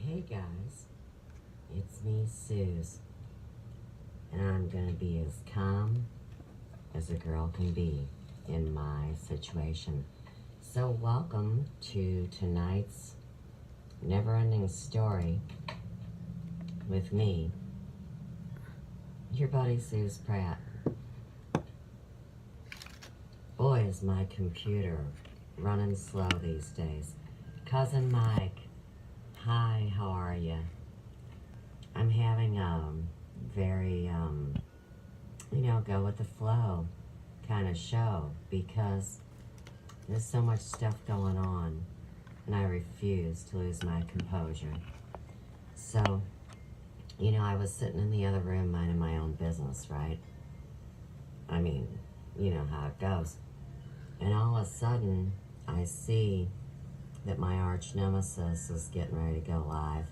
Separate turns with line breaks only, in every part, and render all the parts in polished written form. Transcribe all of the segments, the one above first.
Hey guys, it's me, Suze, and I'm gonna be as calm as a girl can be in my situation. So welcome to tonight's never-ending story with me, your buddy Suze Pratt. Boy, is my computer running slow these days. Cousin Mike, hi, how are you? I'm having a very, go with the flow kind of show because there's so much stuff going on and I refuse to lose my composure. So, I was sitting in the other room minding my own business, right? I mean, you know how it goes. And all of a sudden, I see that my arch nemesis is getting ready to go live.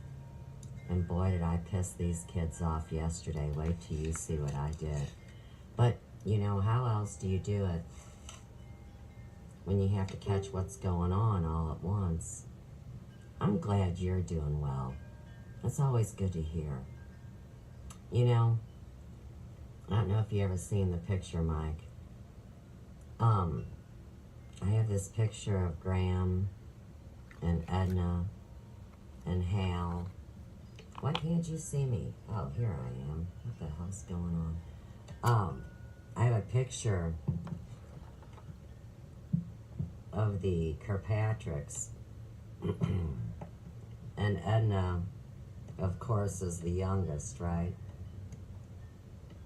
And boy, did I piss these kids off yesterday. Wait till you see what I did. But, how else do you do it when you have to catch what's going on all at once? I'm glad you're doing well. It's always good to hear. I don't know if you ever seen the picture, Mike. I have this picture of Graham and Edna and Hal. Why can't you see me? Oh, here I am. What the hell's going on? I have a picture of the Kirkpatricks. And Edna, of course, is the youngest, right?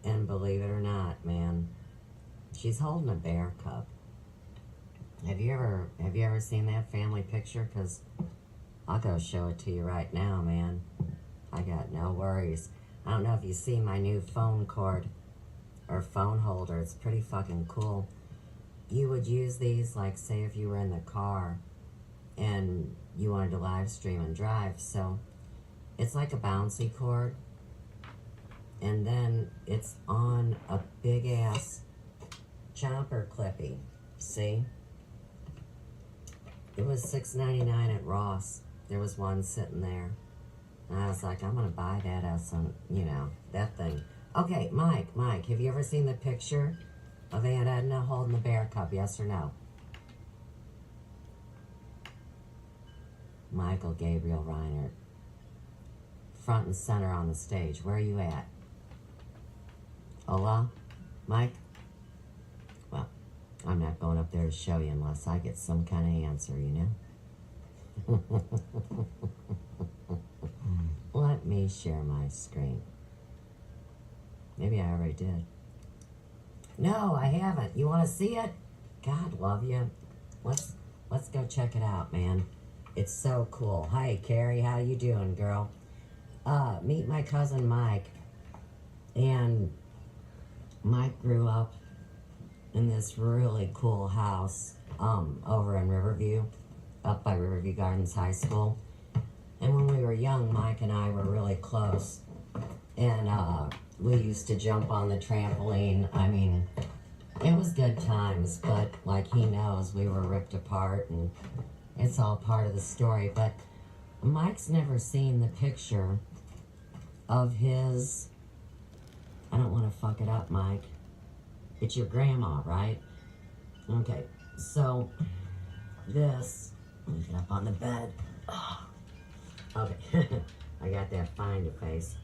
And believe it or not, man, she's holding a bear cub. Have you ever seen that family picture? Because I'll go show it to you right now, man. I got no worries. I don't know if you see my new phone cord or phone holder. It's pretty fucking cool. You would use these, like, say if you were in the car and you wanted to live stream and drive. So it's like a bouncy cord. And then it's on a big ass chomper clippy. See? It was $6.99 at Ross. There was one sitting there. And I was like, I'm going to buy that as some, that thing. Okay, Mike, have you ever seen the picture of Aunt Edna holding the bear cub, yes or no? Michael Gabriel Reinert. Front and center on the stage. Where are you at? Hola? Mike? Well, I'm not going up there to show you unless I get some kind of answer, Let me share my screen. Maybe I already did. No, I haven't. You want to see it? God love you. Let's go check it out, man. It's so cool. Hi, Carrie. How you doing, girl? Meet my cousin Mike. And Mike grew up in this really cool house over in Riverview, up by Riverview Gardens High School. And when we were young, Mike and I were really close. And we used to jump on the trampoline. I mean, it was good times, but like he knows, we were ripped apart and it's all part of the story. But Mike's never seen the picture of his, I don't want to fuck it up, Mike. It's your grandma, right? Okay, so this, let me get up on the bed. Oh. Okay, I got that finder face.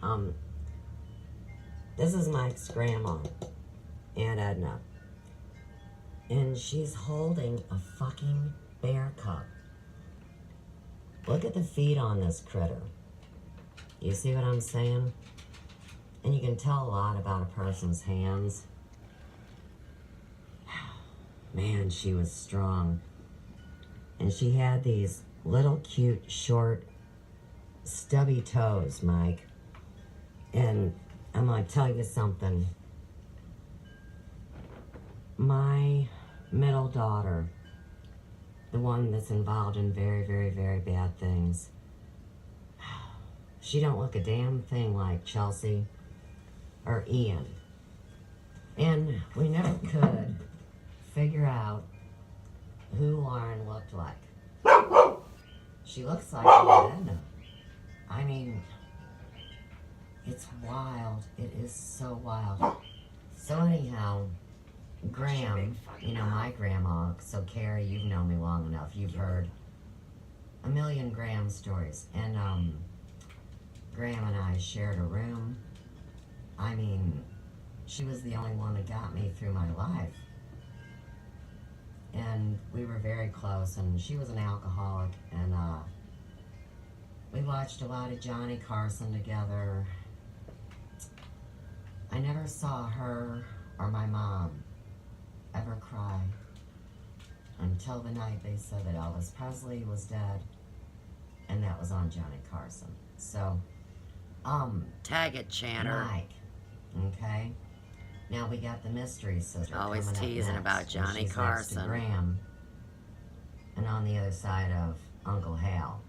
This is Mike's grandma, Aunt Edna. And she's holding a fucking bear cub. Look at the feet on this critter. You see what I'm saying? And you can tell a lot about a person's hands. Man, she was strong. And she had these little cute, short, stubby toes, Mike. And I'm going to tell you something. My middle daughter, the one that's involved in very, very, very bad things, she don't look a damn thing like Chelsea or Ian. And we never could figure out who Lauren looked like. She looks like Aunt Edna. I mean, it's wild. It is so wild. So anyhow, Graham, you know, my grandma, so Carrie, you've known me long enough. You've heard a million Graham stories. And Graham and I shared a room. I mean, she was the only one that got me through my life. And we were very close, and she was an alcoholic, and we watched a lot of Johnny Carson together. I never saw her or my mom ever cry until the night they said that Elvis Presley was dead, and that was on Johnny Carson. So, tag it, Channer. Mike, okay? Now we got the mystery sister. Always teasing about Johnny Carson. Next to Graham, and on the other side of Uncle Hal.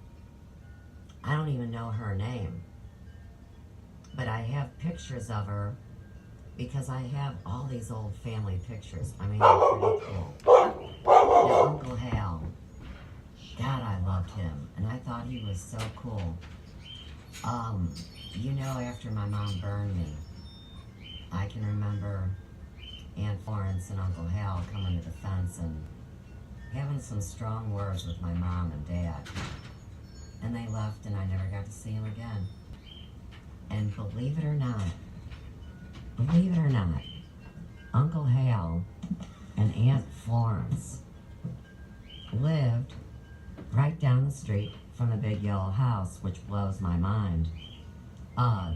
I don't even know her name, but I have pictures of her because I have all these old family pictures. I mean, they're pretty cool. Now, Uncle Hal, God, I loved him, and I thought he was so cool. You know, after my mom burned me, I can remember Aunt Florence and Uncle Hal coming to the fence and having some strong words with my mom and dad. And they left, and I never got to see him again. And believe it or not, Uncle Hal and Aunt Florence lived right down the street from the big yellow house, which blows my mind.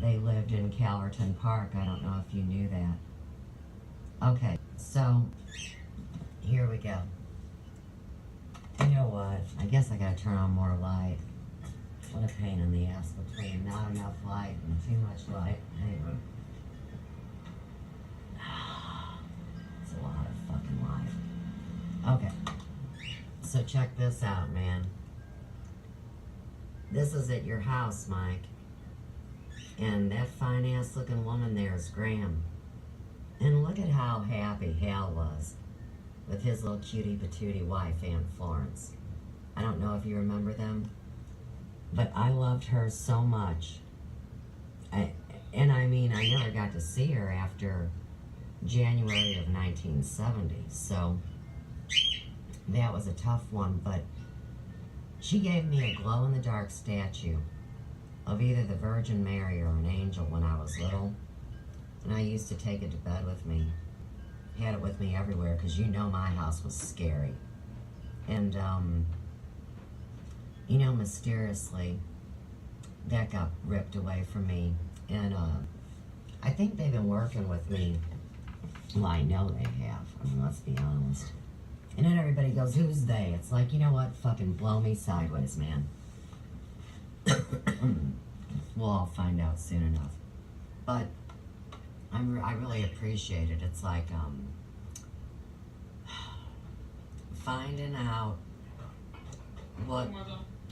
They lived in Calverton Park. I don't know if you knew that. Okay, so here we go. You know what? I guess I gotta turn on more light. What a pain in the ass between not enough light and too much light. Anyway. It's a lot of fucking light. Okay. So check this out, man. This is at your house, Mike. And that fine-ass looking woman there is Graham. And look at how happy Hal was with his little cutie-patootie wife, Aunt Florence. I don't know if you remember them, but I loved her so much. I mean, I never got to see her after January of 1970, so that was a tough one, but she gave me a glow-in-the-dark statue of either the Virgin Mary or an angel when I was little, and I used to take it to bed with me. Had it with me everywhere, because you know my house was scary. And, you know, mysteriously, that got ripped away from me, and I think they've been working with me. Well, I know they have. I mean, let's be honest. And then everybody goes, who's they? It's like, you know what? Fucking blow me sideways, man. We'll all find out soon enough. But I really appreciate it. It's like finding out what.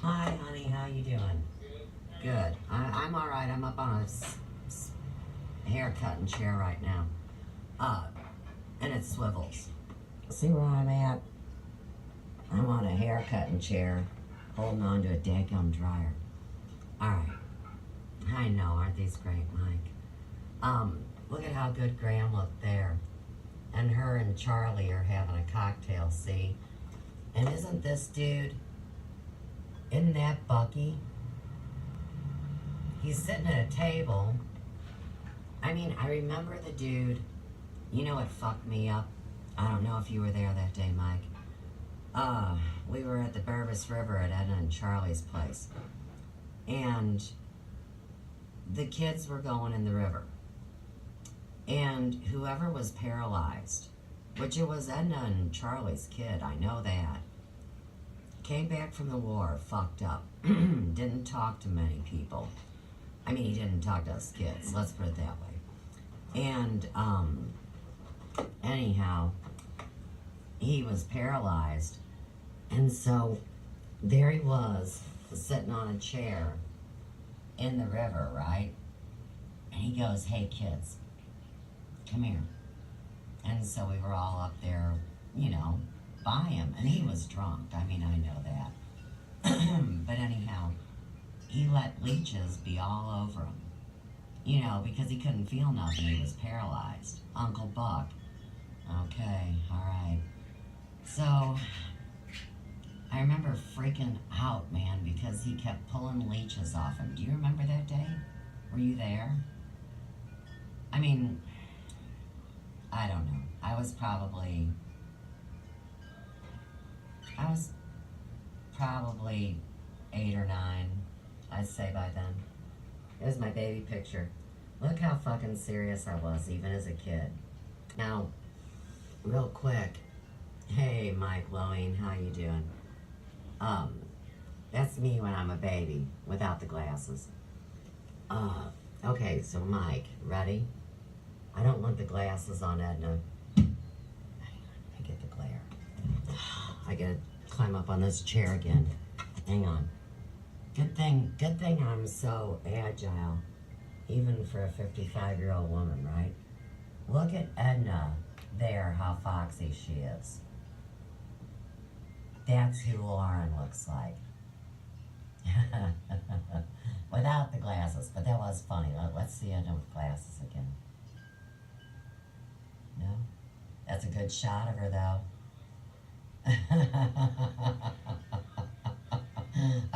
Hi, honey. How you doing? Good. I'm all right. I'm up on a haircutting chair right now. And it swivels. See where I'm at? I'm on a haircutting chair, holding on to a daggum dryer. All right. I know, aren't these great, Mike? Look at how good Graham looked there. And her and Charlie are having a cocktail, see? And isn't this dude, isn't that Bucky? He's sitting at a table. I mean, I remember the dude. You know what fucked me up? I don't know if you were there that day, Mike. We were at the Burbus River at Edna and Charlie's place. And the kids were going in the river. And whoever was paralyzed, which it was Edna and Charlie's kid, I know that, came back from the war fucked up. Didn't talk to many people. I mean, he didn't talk to us kids, let's put it that way. And, anyhow, he was paralyzed. And so there he was, sitting on a chair in the river, right? And he goes, hey kids, come here. And so we were all up there, you know, by him. And he was drunk. I mean, I know that. But anyhow, he let leeches be all over him. You know, because he couldn't feel nothing. He was paralyzed. Uncle Buck. Okay, alright. So, I remember freaking out, man, because he kept pulling leeches off him. Do you remember that day? Were you there? I mean, I don't know. I was probably 8 or 9, I'd say by then. It was my baby picture. Look how fucking serious I was, even as a kid. Now, real quick, hey, Mike Loeing, how you doing? That's me when I'm a baby, without the glasses. Okay, so Mike, ready? I don't want the glasses on, Edna. Hang on, I get the glare. I gotta climb up on this chair again. Hang on. Good thing I'm so agile, even for a 55-year-old woman, right? Look at Edna there, how foxy she is. That's who Lauren looks like. Without the glasses, but that was funny. Let's see Edna with glasses again. No? That's a good shot of her, though.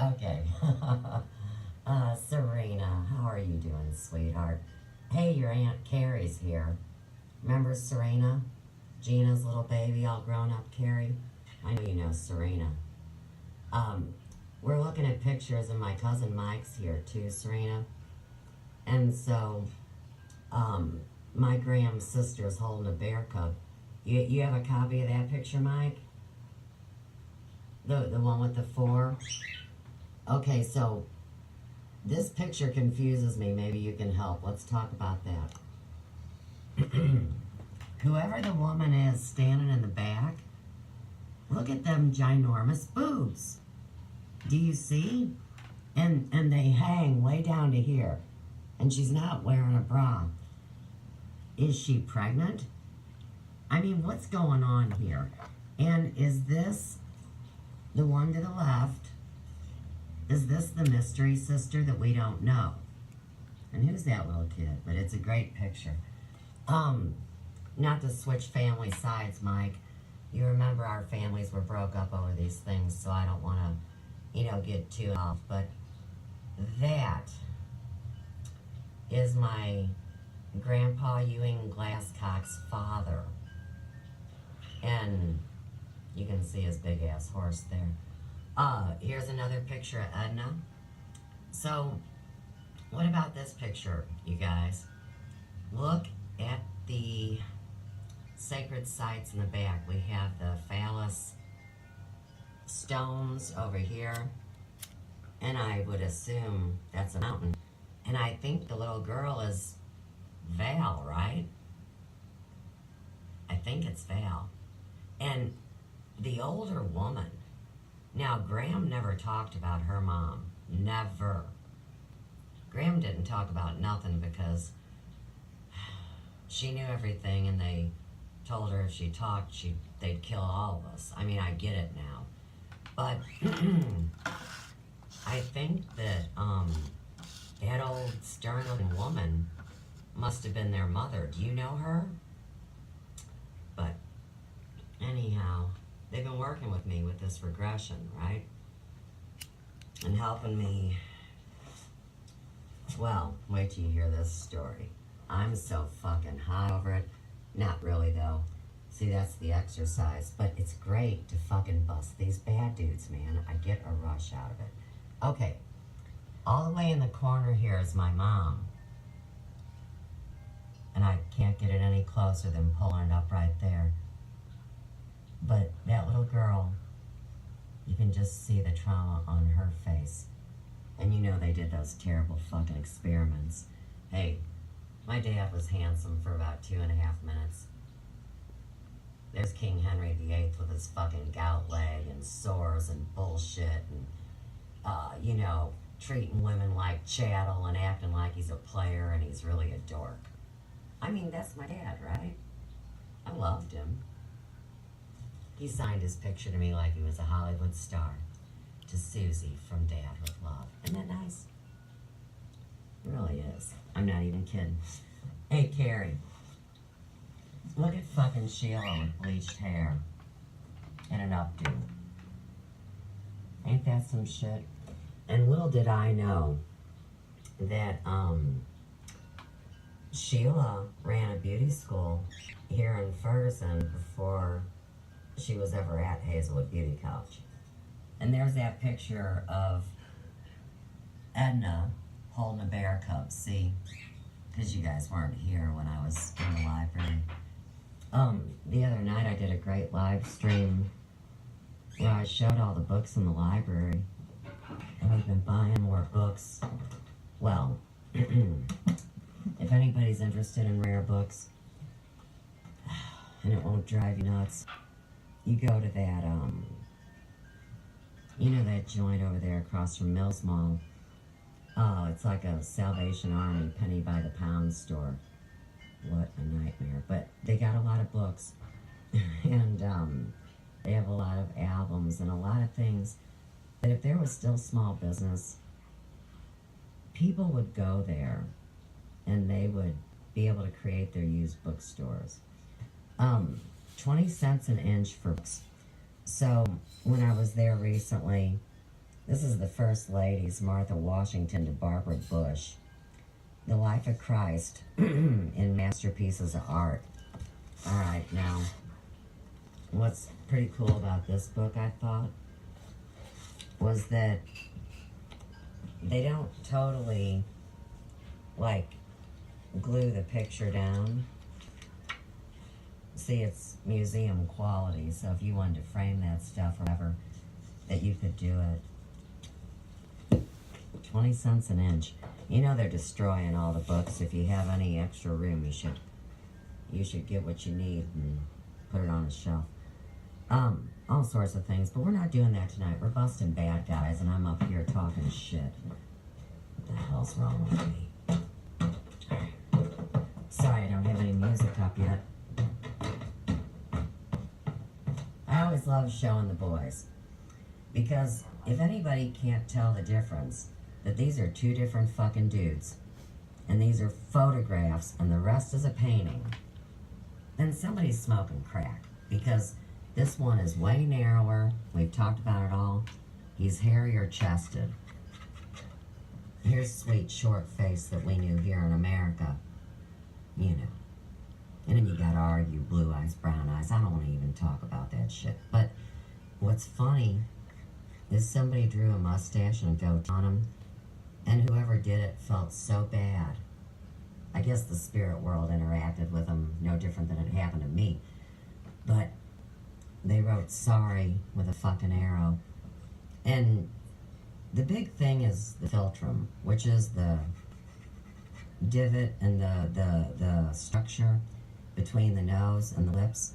Okay. Serena, how are you doing, sweetheart? Hey, your Aunt Carrie's here. Remember Serena? Gina's little baby, all grown up, Carrie? I know you know Serena. We're looking at pictures, and my cousin Mike's here too, Serena. And so, my Graham's sister's holding a bear cub. You have a copy of that picture, Mike? The one with the 4? Okay, so this picture confuses me. Maybe you can help. Let's talk about that. Whoever the woman is standing in the back, look at them ginormous boobs. Do you see? And they hang way down to here. And she's not wearing a bra. Is she pregnant? I mean, what's going on here? And is this the one to the left? Is this the mystery sister that we don't know? And who's that little kid? But it's a great picture. Not to switch family sides, Mike. You remember our families were broke up over these things, so I don't want to, get too off. But that is my Grandpa Ewing Glasscock's father. And you can see his big-ass horse there. Here's another picture of Edna. So, what about this picture, you guys? Look at the sacred sites in the back. We have the phallus stones over here. And I would assume that's a mountain. And I think the little girl is Val, right? I think it's Val. And the older woman. Now, Graham never talked about her mom. Never. Graham didn't talk about nothing because she knew everything, and they told her if she talked, they'd kill all of us. I mean, I get it now. But I think that that old stern-looking woman must have been their mother. Do you know her? But anyhow, they've been working with me with this regression, right? And helping me. Well, wait till you hear this story. I'm so fucking high over it. Not really, though. See, that's the exercise. But it's great to fucking bust these bad dudes, man. I get a rush out of it. Okay. All the way in the corner here is my mom. And I can't get it any closer than pulling it up right there. But that little girl, you can just see the trauma on her face. And they did those terrible fucking experiments. Hey, my dad was handsome for about 2.5 minutes. There's King Henry VIII with his fucking gout leg and sores and bullshit and, treating women like chattel and acting like he's a player and he's really a dork. I mean, that's my dad, right? I loved him. He signed his picture to me like he was a Hollywood star. To Susie from Dad with Love. Isn't that nice? It really is. I'm not even kidding. Hey, Carrie. Look at fucking Sheila with bleached hair. And an updo. Ain't that some shit? And little did I know that, Sheila ran a beauty school here in Ferguson before she was ever at Hazelwood Beauty College. And there's that picture of Edna holding a bear cub, see? Because you guys weren't here when I was in the library. The other night I did a great live stream where I showed all the books in the library. And we've been buying more books. Well, if anybody's interested in rare books, and it won't drive you nuts, you go to that, you know that joint over there across from Mills Mall? Oh, it's like a Salvation Army penny by the pound store. What a nightmare. But they got a lot of books. And they have a lot of albums and a lot of things that if there was still small business, people would go there and they would be able to create their used bookstores. 20 cents an inch for books. So when I was there recently, this is the First Lady's Martha Washington to Barbara Bush. The Life of Christ in Masterpieces of Art. Alright, now, what's pretty cool about this book, I thought, was that they don't totally, like, glue the picture down. See, it's museum quality, so if you wanted to frame that stuff or whatever, that you could do it. 20 cents an inch. You know they're destroying all the books. If you have any extra room, you should get what you need and put it on a shelf. All sorts of things, but we're not doing that tonight. We're busting bad guys, and I'm up here talking shit. What the hell's wrong with me? Alright. Sorry, I don't have any music up yet. I always love showing the boys, because if anybody can't tell the difference, that these are two different fucking dudes, and these are photographs, and the rest is a painting, then somebody's smoking crack, because this one is way narrower. We've talked about it all. He's hairier chested. Here's sweet short face that we knew here in America, you know. And then you gotta argue blue eyes, brown eyes. I don't want to even talk about that shit. But what's funny is somebody drew a mustache and a goatee on him, and whoever did it felt so bad. I guess the spirit world interacted with him no different than it happened to me. But they wrote sorry with a fucking arrow. And the big thing is the philtrum, which is the divot and the structure between the nose and the lips.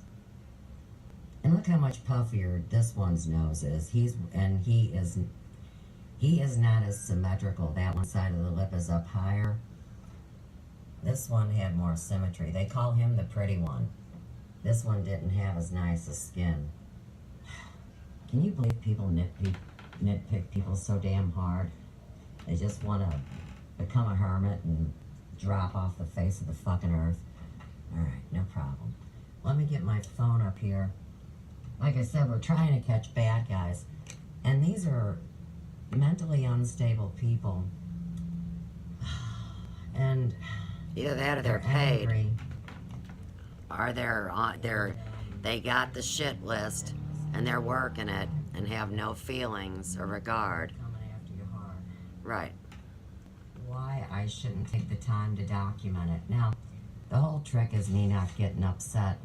And look how much puffier this one's nose is. He is not as symmetrical. That one side of the lip is up higher. This one had more symmetry. They call him the pretty one. This one didn't have as nice a skin. Can you believe people nitpick people so damn hard? They just want to become a hermit and drop off the face of the fucking earth. Alright, no problem. Let me get my phone up here. Like I said, we're trying to catch bad guys. And these are mentally unstable people. And
either that or they're paid. Angry. Or they got the shit list and they're working it and have no feelings or regard.
Coming after your heart.
Right.
Why I shouldn't take the time to document it. Now, the whole trick is me not getting upset,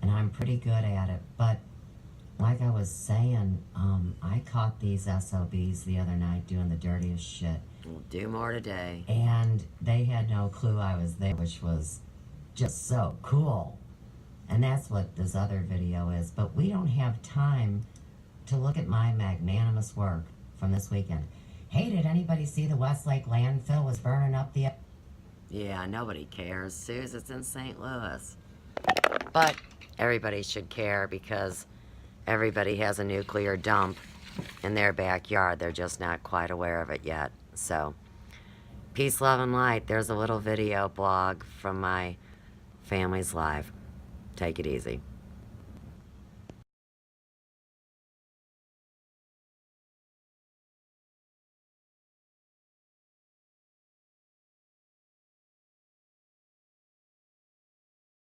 and I'm pretty good at it, but like I was saying, I caught these SOBs the other night doing the dirtiest shit.
We'll do more today.
And they had no clue I was there, which was just so cool. And that's what this other video is. But we don't have time to look at my magnanimous work from this weekend. Hey, did anybody see the Westlake landfill was burning up the...
Yeah, nobody cares, Suze. It's in St. Louis. But everybody should care because everybody has a nuclear dump in their backyard. They're just not quite aware of it yet. So Peace, love, and light. There's a little video blog from my family's life. Take it easy.